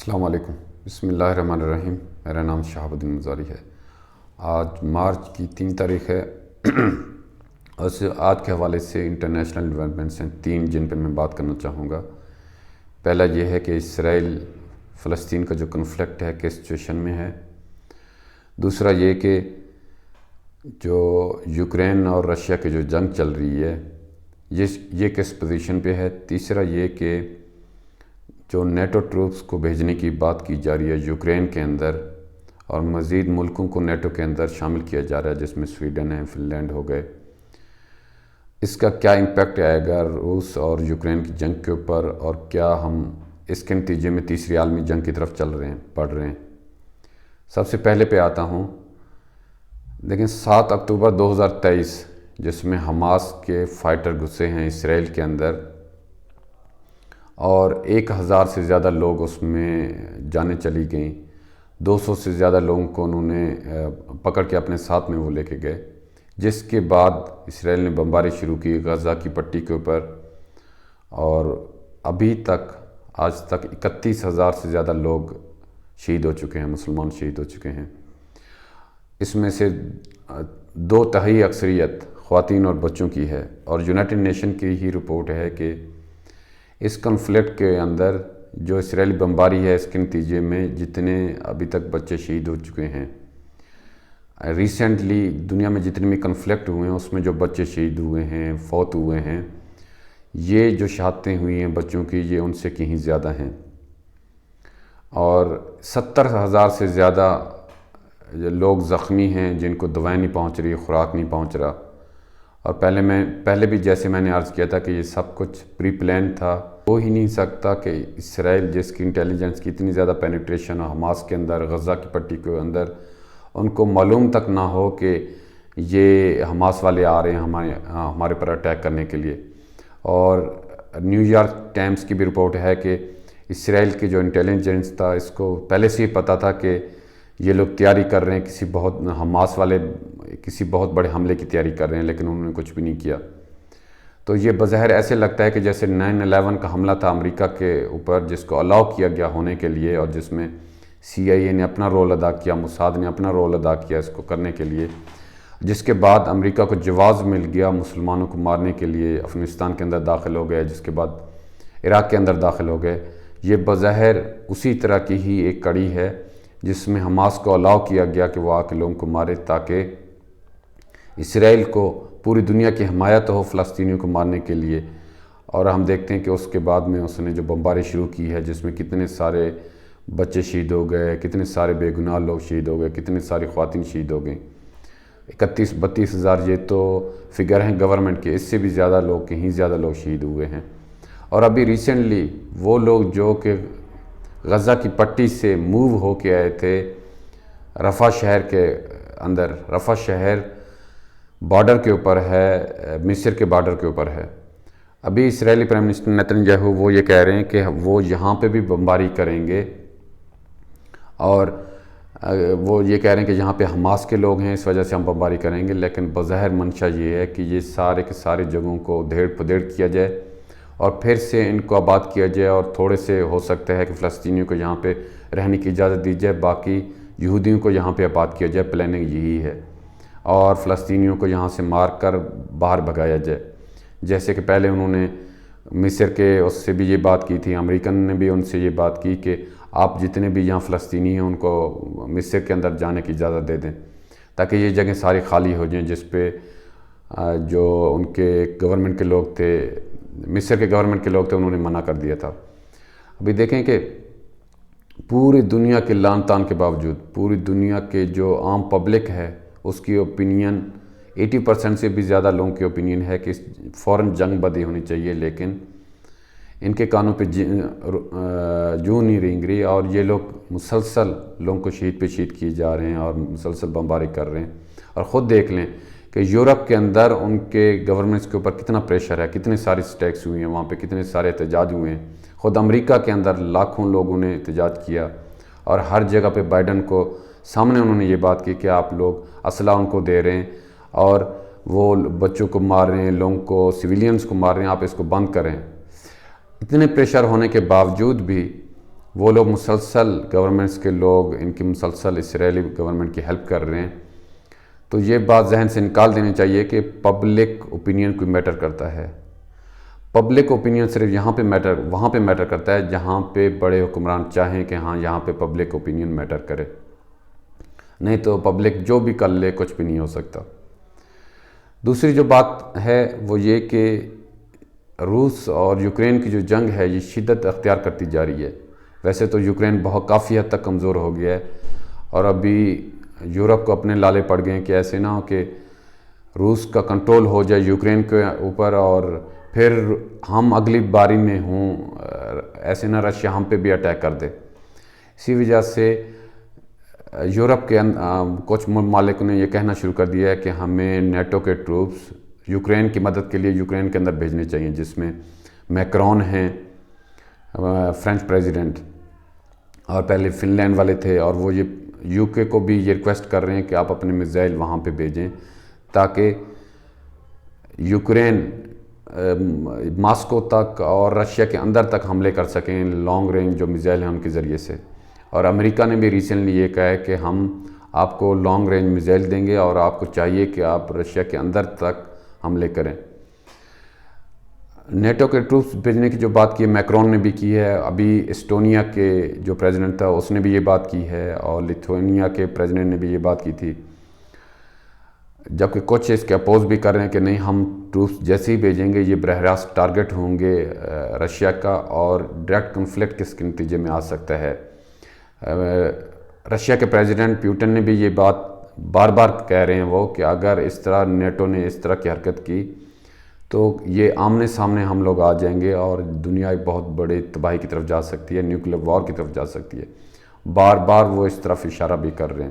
السلام علیکم۔ بسم اللہ الرحمن الرحیم۔ میرا نام شہاب الدین مزاری ہے۔ آج مارچ کی 3 تاریخ ہے اور آج کے حوالے سے انٹرنیشنل ڈیولپمنٹس ہیں 3 جن پہ میں بات کرنا چاہوں گا۔ پہلا یہ ہے کہ اسرائیل فلسطین کا جو کنفلکٹ ہے کس سچویشن میں ہے۔ دوسرا یہ کہ جو یوکرین اور رشیا کی جو جنگ چل رہی ہے یہ کس پوزیشن پہ ہے۔ تیسرا یہ کہ جو نیٹو ٹروپس کو بھیجنے کی بات کی جا رہی ہے یوکرین کے اندر اور مزید ملکوں کو نیٹو کے اندر شامل کیا جا رہا ہے جس میں سویڈن ہے، فن لینڈ ہو گئے، اس کا کیا امپیکٹ آئے گا روس اور یوکرین کی جنگ کے اوپر، اور کیا ہم اس کے نتیجے میں تیسری عالمی جنگ کی طرف بڑھ رہے ہیں۔ سب سے پہلے پہ آتا ہوں، لیکن 7 اکتوبر 2023 جس میں حماس کے فائٹر گھسے ہیں اسرائیل کے اندر اور 1000 سے زیادہ لوگ اس میں جانیں چلی گئیں، 200 سے زیادہ لوگوں کو انہوں نے پکڑ کے اپنے ساتھ میں وہ لے کے گئے، جس کے بعد اسرائیل نے بمباری شروع کی غزہ کی پٹی کے اوپر، اور ابھی تک آج تک 31,000 سے زیادہ لوگ شہید ہو چکے ہیں، مسلمان شہید ہو چکے ہیں۔ اس میں سے 2/3 اکثریت خواتین اور بچوں کی ہے، اور یونائٹڈ نیشن کی ہی رپورٹ ہے کہ اس کنفلکٹ کے اندر جو اسرائیلی بمباری ہے اس کے نتیجے میں جتنے ابھی تک بچے شہید ہو چکے ہیں، ریسنٹلی دنیا میں جتنے بھی کنفلکٹ ہوئے ہیں اس میں جو بچے شہید ہوئے ہیں، فوت ہوئے ہیں، یہ جو شہادتیں ہوئی ہیں بچوں کی یہ ان سے کہیں زیادہ ہیں، اور 70,000 سے زیادہ لوگ زخمی ہیں جن کو دوائیں نہیں پہنچ رہی، خوراک نہیں پہنچ رہا۔ اور پہلے بھی جیسے میں نے عرض کیا تھا کہ یہ سب کچھ پری پلان تھا، ہو ہی نہیں سکتا کہ اسرائیل جس کی انٹیلیجنس کی اتنی زیادہ پینیٹریشن اور حماس کے اندر غزہ کی پٹی کے اندر ان کو معلوم تک نہ ہو کہ یہ حماس والے آ رہے ہیں ہمارے پر اٹیک کرنے کے لیے۔ اور نیو یارک ٹائمز کی بھی رپورٹ ہے کہ اسرائیل کی جو انٹیلیجنس تھا اس کو پہلے سے ہی پتہ تھا کہ یہ لوگ تیاری کر رہے ہیں حماس والے کسی بہت بڑے حملے کی تیاری کر رہے ہیں، لیکن انہوں نے کچھ بھی نہیں کیا۔ تو یہ بظاہر ایسے لگتا ہے کہ جیسے 9/11 کا حملہ تھا امریکہ کے اوپر جس کو الاؤ کیا گیا ہونے کے لیے، اور جس میں CIA نے اپنا رول ادا کیا، موساد نے اپنا رول ادا کیا اس کو کرنے کے لیے، جس کے بعد امریکہ کو جواز مل گیا مسلمانوں کو مارنے کے لیے، افغانستان کے اندر داخل ہو گئے، جس کے بعد عراق کے اندر داخل ہو گئے۔ یہ بظاہر اسی طرح کی ہی ایک کڑی ہے جس میں حماس کو الاؤ کیا گیا کہ وہ آ کے لوگوں کو مارے تاکہ اسرائیل کو پوری دنیا کی حمایت ہو فلسطینیوں کو مارنے کے لیے۔ اور ہم دیکھتے ہیں کہ اس کے بعد میں اس نے جو بمباری شروع کی ہے جس میں کتنے سارے بچے شہید ہو گئے، کتنے سارے بے گناہ لوگ شہید ہو گئے، کتنے ساری خواتین شہید ہو گئیں، 31-32 ہزار یہ تو فگر ہیں گورنمنٹ کے، اس سے بھی زیادہ لوگ کہیں زیادہ لوگ شہید ہوئے ہیں۔ اور ابھی ریسنٹلی وہ لوگ جو کہ غزہ کی پٹی سے موو ہو کے آئے تھے رفح شہر کے اندر، رفح شہر بارڈر کے اوپر ہے، مصر کے بارڈر کے اوپر ہے۔ ابھی اسرائیلی پرائم منسٹر نیتن یاہو وہ یہ کہہ رہے ہیں کہ وہ یہاں پہ بھی بمباری کریں گے، اور وہ یہ کہہ رہے ہیں کہ یہاں پہ حماس کے لوگ ہیں اس وجہ سے ہم بمباری کریں گے، لیکن بظاہر منشا یہ ہے کہ یہ سارے کے سارے جگہوں کو دھیڑ پدھیڑ کیا جائے اور پھر سے ان کو آباد کیا جائے، اور تھوڑے سے ہو سکتا ہے کہ فلسطینیوں کو یہاں پہ رہنے کی اجازت دی جائے، باقی یہودیوں کو یہاں پہ آباد کیا جائے، پلاننگ یہی ہے، اور فلسطینیوں کو یہاں سے مار کر باہر بھگایا جائے۔ جیسے کہ پہلے انہوں نے مصر کے اس سے بھی یہ بات کی تھی، امریکن نے بھی ان سے یہ بات کی کہ آپ جتنے بھی یہاں فلسطینی ہیں ان کو مصر کے اندر جانے کی اجازت دے دیں تاکہ یہ جگہیں ساری خالی ہو جائیں، جس پہ جو ان کے گورنمنٹ کے لوگ تھے، مصر کے گورنمنٹ کے لوگ تھے، انہوں نے منع کر دیا تھا۔ ابھی دیکھیں کہ پوری دنیا کے لعن طعن کے باوجود پوری دنیا کے جو عام پبلک ہے اس کی اوپینین 80% سے بھی زیادہ لوگوں کی اوپینین ہے کہ فوراً جنگ بدی ہونی چاہیے، لیکن ان کے کانوں پہ جوں نہیں رینگ رہی، اور یہ لوگ مسلسل لوگوں کو شہید پہ شہید کیے جا رہے ہیں اور مسلسل بمباری کر رہے ہیں۔ اور خود دیکھ لیں کہ یورپ کے اندر ان کے گورنمنٹس کے اوپر کتنا پریشر ہے، کتنے سارے سٹیکس ہوئے ہیں وہاں پہ، کتنے سارے احتجاج ہوئے ہیں۔ خود امریکہ کے اندر لاکھوں لوگوں نے احتجاج کیا، اور ہر جگہ پہ بائیڈن کو سامنے انہوں نے یہ بات کی کہ آپ لوگ اسلحہ ان کو دے رہے ہیں اور وہ بچوں کو مار رہے ہیں، لوگوں کو، سویلینز کو مار رہے ہیں، آپ اس کو بند کریں۔ اتنے پریشر ہونے کے باوجود بھی وہ لوگ مسلسل گورنمنٹس کے لوگ ان کی مسلسل اسرائیلی گورنمنٹ کی ہیلپ کر رہے ہیں. تو یہ بات ذہن سے نکال دینی چاہیے کہ پبلک اوپینین کوئی میٹر کرتا ہے. پبلک اوپینین صرف وہاں پہ میٹر کرتا ہے جہاں پہ بڑے حکمران چاہیں کہ ہاں یہاں پہ پبلک اوپینین میٹر کرے, نہیں تو پبلک جو بھی کر لے کچھ بھی نہیں ہو سکتا. دوسری جو بات ہے وہ یہ کہ روس اور یوکرین کی جو جنگ ہے یہ شدت اختیار کرتی جا رہی ہے. ویسے تو یوکرین کافی حد تک کمزور ہو گیا ہے, اور ابھی یورپ کو اپنے لالے پڑ گئے ہیں کہ ایسے نہ ہو کہ روس کا کنٹرول ہو جائے یوکرین کے اوپر اور پھر ہم اگلی باری میں ہوں, ایسے نہ رشیا ہم پہ بھی اٹیک کر دے. اسی وجہ سے یورپ کے کچھ ممالک نے یہ کہنا شروع کر دیا ہے کہ ہمیں نیٹو کے ٹروپس یوکرین کی مدد کے لیے یوکرین کے اندر بھیجنے چاہیے, جس میں میکرون ہیں فرینچ پریزیڈنٹ, اور پہلے فن لینڈ والے تھے, اور وہ یہ یو کے کو بھی یہ ریکویسٹ کر رہے ہیں کہ آپ اپنے میزائل وہاں پہ بھیجیں تاکہ یوکرین ماسکو تک اور رشیا کے اندر تک حملے کر سکیں لانگ رینج جو میزائل ہیں ان کے ذریعے سے. اور امریکہ نے بھی ریسنٹلی یہ کہا ہے کہ ہم آپ کو لانگ رینج میزائل دیں گے اور آپ کو چاہیے کہ آپ رشیا کے اندر تک حملے کریں. نیٹو کے ٹروپس بھیجنے کی جو بات کی ہے میکرون نے بھی کی ہے, ابھی اسٹونیا کے جو پریزیڈنٹ تھا اس نے بھی یہ بات کی ہے, اور لیتھوینیا کے پریزیڈنٹ نے بھی یہ بات کی تھی, جبکہ کچھ اس کے اپوز بھی کر رہے ہیں کہ نہیں ہم ٹروپس جیسے ہی بھیجیں گے یہ براہ راست ٹارگٹ ہوں گے رشیا کا, اور ڈائریکٹ کنفلکٹ کس کے نتیجے میں آ سکتا ہے. رشیا کے پریزیڈنٹ پیوٹن نے بھی یہ بات بار بار کہہ رہے ہیں وہ کہ اگر اس طرح نیٹو نے اس طرح کی حرکت کی تو یہ آمنے سامنے ہم لوگ آ جائیں گے اور دنیا ایک بہت بڑے تباہی کی طرف جا سکتی ہے, نیوکلیر وار کی طرف جا سکتی ہے. بار بار وہ اس طرف اشارہ بھی کر رہے ہیں.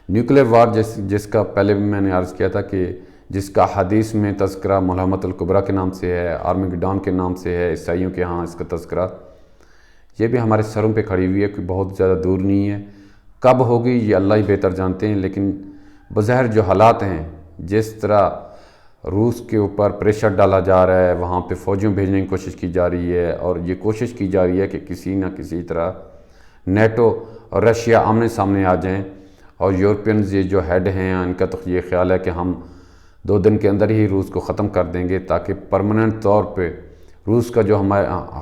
نیوکلیر وار جس کا پہلے بھی میں نے عرض کیا تھا کہ جس کا حدیث میں تذکرہ ملحمۃ الکبریٰ کے نام سے ہے, آرمیگڈون کے نام سے ہے, عیسائیوں کے ہاں اس کا تذکرہ, یہ بھی ہمارے سروں پہ کھڑی ہوئی ہے, کوئی بہت زیادہ دور نہیں ہے. کب ہوگی یہ اللہ ہی بہتر جانتے ہیں, لیکن بظاہر جو حالات ہیں, جس طرح روس کے اوپر پریشر ڈالا جا رہا ہے, وہاں پہ فوجیوں بھیجنے کی کوشش کی جا رہی ہے, اور یہ کوشش کی جا رہی ہے کہ کسی نہ کسی طرح نیٹو اور رشیا آمنے سامنے آ جائیں, اور یورپینز یہ جو ہیڈ ہیں ان کا تو یہ خیال ہے کہ ہم 2 دن کے اندر ہی روس کو ختم کر دیں گے تاکہ پرماننٹ طور پہ روس کا جو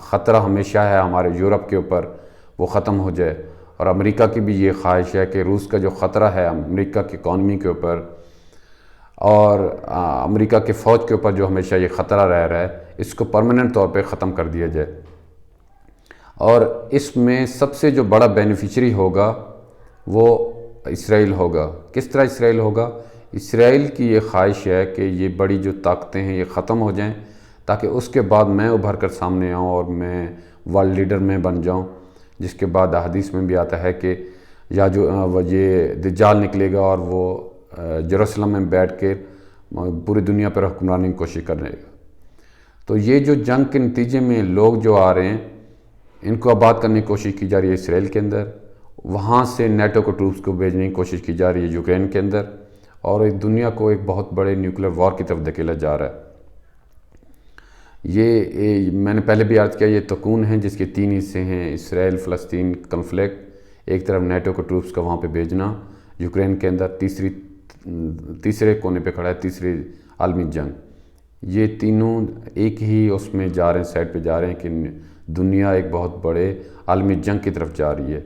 خطرہ ہمیشہ ہے ہمارے یورپ کے اوپر وہ ختم ہو جائے. اور امریکہ کی بھی یہ خواہش ہے کہ روس کا جو خطرہ ہے امریکہ کی اکانومی کے اوپر اور امریکہ کے فوج کے اوپر جو ہمیشہ یہ خطرہ رہ رہا ہے, اس کو پرماننٹ طور پہ ختم کر دیا جائے. اور اس میں سب سے جو بڑا بینیفیشری ہوگا وہ اسرائیل ہوگا. کس طرح اسرائیل ہوگا؟ اسرائیل کی یہ خواہش ہے کہ یہ بڑی جو طاقتیں ہیں یہ ختم ہو جائیں تاکہ اس کے بعد میں ابھر کر سامنے آؤں اور میں ورلڈ لیڈر میں بن جاؤں, جس کے بعد حدیث میں بھی آتا ہے کہ یا جو یہ دجال نکلے گا اور وہ جروسلم میں بیٹھ کے پوری دنیا پر حکمرانی کی کوشش کرنے گا. تو یہ جو جنگ کے نتیجے میں لوگ جو آ رہے ہیں ان کو آباد کرنے کی کوشش کی جا رہی ہے اسرائیل کے اندر, وہاں سے نیٹو کو ٹروپس کو بھیجنے کی کوشش کی جا رہی ہے یوکرین کے اندر, اور ایک دنیا کو ایک بہت بڑے نیوکلیر وار کی طرف دھکیلا جا رہا ہے. یہ میں نے پہلے بھی عرض کیا, یہ تکون ہیں جس کے 3 حصے ہیں, اسرائیل فلسطین کنفلکٹ, ایک طرف نیٹو کو ٹروپس کا وہاں پہ بھیجنا یوکرین کے اندر, تیسرے کونے پہ کھڑا ہے تیسری عالمی جنگ. یہ تینوں ایک ہی اس میں جا رہے ہیں, سائڈ پہ جا رہے ہیں کہ دنیا ایک بہت بڑے عالمی جنگ کی طرف جا رہی ہے.